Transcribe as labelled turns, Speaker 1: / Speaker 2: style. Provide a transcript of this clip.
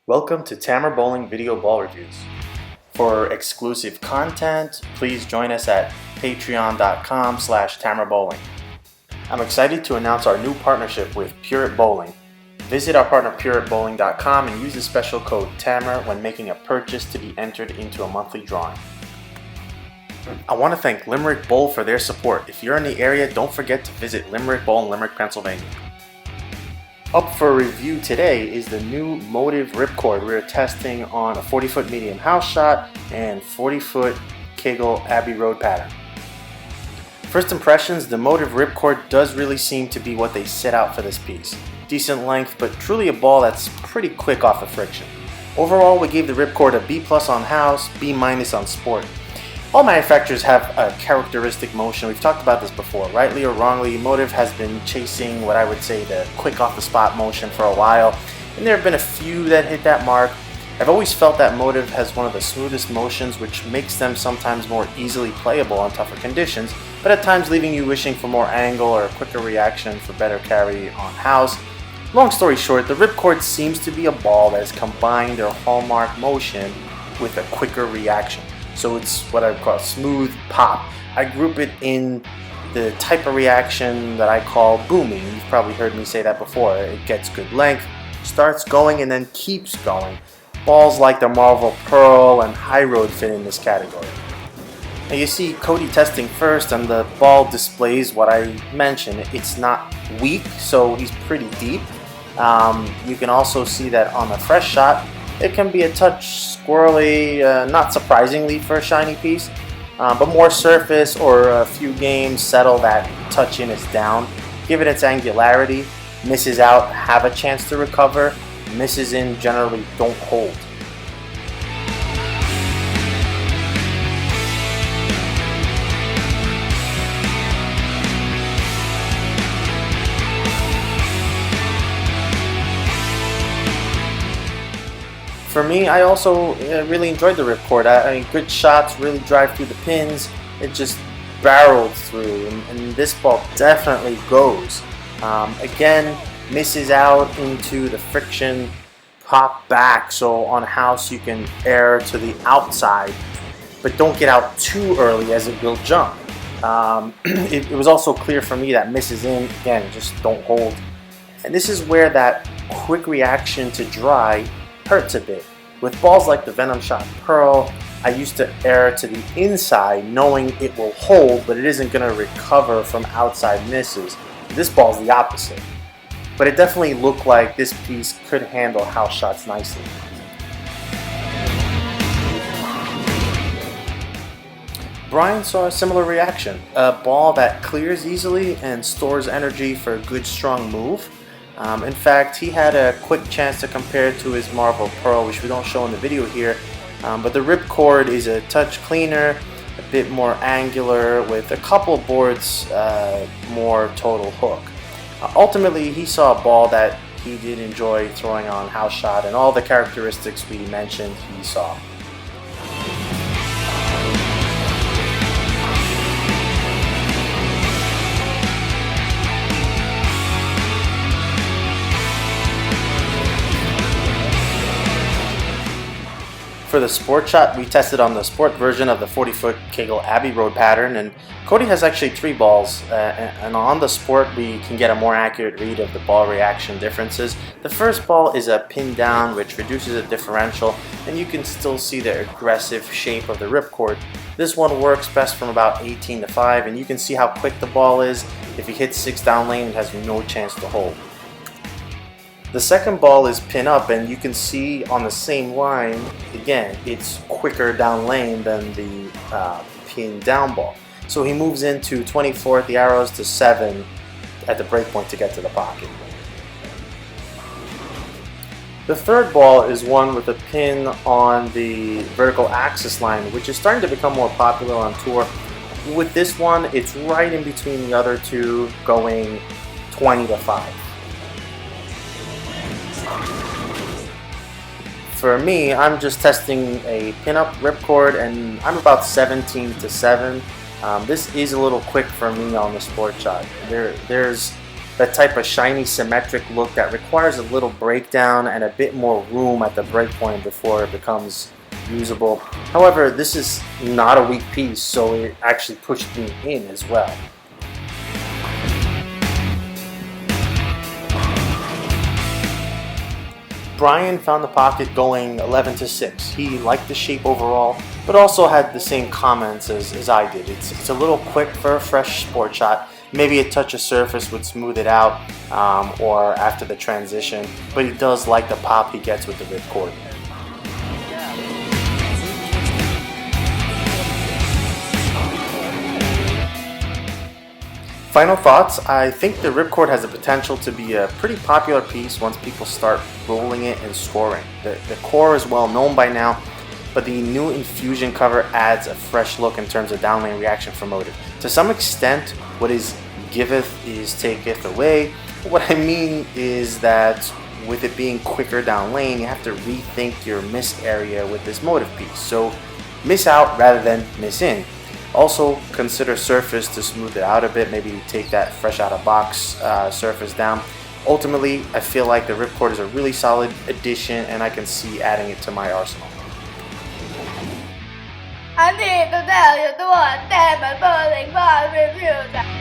Speaker 1: Welcome to Tamer Bowling Video Ball Reviews. For exclusive content, please join us at patreon.com/tamerbowling. I'm excited to announce our new partnership with Pure Bowling. Visit our partner pureatbowling.com and use the special code TAMER when making a purchase to be entered into a monthly drawing. I want to thank Limerick Bowl for their support. If you're in the area, don't forget to visit Limerick Bowl in Limerick, Pennsylvania. Up for review today is the new Motiv Ripcord. We're testing on a 40-foot medium house shot and 40-foot Kegel Abbey Road pattern. First impressions, the Motiv Ripcord does really seem to be what they set out for this piece. Decent length, but truly a ball that's pretty quick off the friction. Overall, we gave the Ripcord a B+ on house, B- on sport. All manufacturers have a characteristic motion. We've talked about this before. Rightly or wrongly, Motiv has been chasing what I would say the quick off the spot motion for a while, and there have been a few that hit that mark. I've always felt that Motiv has one of the smoothest motions, which makes them sometimes more easily playable on tougher conditions, but at times leaving you wishing for more angle or a quicker reaction for better carry on house. Long story short, the Ripcord seems to be a ball that has combined their hallmark motion with a quicker reaction. So it's what I call smooth pop. I group it in the type of reaction that I call booming. You've probably heard me say that before. It gets good length, starts going, and then keeps going. Balls like the Marvel Pearl and High Road fit in this category. Now you see Cody testing first, and the ball displays what I mentioned. It's not weak, so he's pretty deep. You can also see that on the fresh shot, it can be a touch squirrely, not surprisingly for a shiny piece, but more surface or a few games settle that touch in is down. Give it its angularity, misses out, have a chance to recover, misses in generally don't hold. For me, I also really enjoyed the Ripcord. I mean, good shots really drive through the pins. It just barreled through, and this ball definitely goes. Again, misses out into the friction, pop back, so on house you can air to the outside, but don't get out too early as it will jump. It was also clear for me that misses in, again, just don't hold. And this is where that quick reaction to dry hurts a bit. With balls like the Venom Shot Pearl, I used to air to the inside knowing it will hold, but it isn't going to recover from outside misses. This ball's the opposite. But it definitely looked like this piece could handle house shots nicely. Bryan saw a similar reaction. A ball that clears easily and stores energy for a good strong move. In fact, he had a quick chance to compare it to his Marvel Pearl, which we don't show in the video here, but the Ripcord is a touch cleaner, a bit more angular, with a couple boards more total hook. Ultimately, he saw a ball that he did enjoy throwing on house shot, and all the characteristics we mentioned he saw. For the sport shot, we tested on the sport version of the 40-foot Kegel Abbey Road pattern, and Cody has actually 3 balls, and on the sport we can get a more accurate read of the ball reaction differences. The first ball is a pin down, which reduces the differential, and you can still see the aggressive shape of the Ripcord. This one works best from about 18 to 5, and you can see how quick the ball is. If he hits 6 down lane, it has no chance to hold. The second ball is pin up, and you can see on the same line, again, it's quicker down lane than the pin down ball. So he moves into 24 at the arrows to 7 at the break point to get to the pocket. The third ball is one with a pin on the vertical axis line, which is starting to become more popular on tour. With this one, it's right in between the other two, going 20 to 5. For me, I'm just testing a pin-up Ripcord, and I'm about 17 to 7. This is a little quick for me on the sport shot. There's that type of shiny symmetric look that requires a little breakdown and a bit more room at the breakpoint before it becomes usable. However, this is not a weak piece, so it actually pushed me in as well. Bryan found the pocket going 11-6. He liked the shape overall, but also had the same comments as I did. It's a little quick for a fresh sport shot. Maybe a touch of surface would smooth it out, or after the transition, but he does like the pop he gets with the ripcord. Final thoughts, I think the ripcord has the potential to be a pretty popular piece once people start rolling it and scoring. The core is well known by now, but the new infusion cover adds a fresh look in terms of downlane reaction for Motiv. To some extent, what is giveth is taketh away. What I mean is that with it being quicker down lane, you have to rethink your miss area with this Motiv piece. So miss out rather than miss in. Also consider surface to smooth it out a bit, maybe take that fresh out of box surface down. Ultimately, I feel like the ripcord is a really solid addition and I can see adding it to my arsenal.
Speaker 2: I need to tell you the one Tamer Bowling Ball review.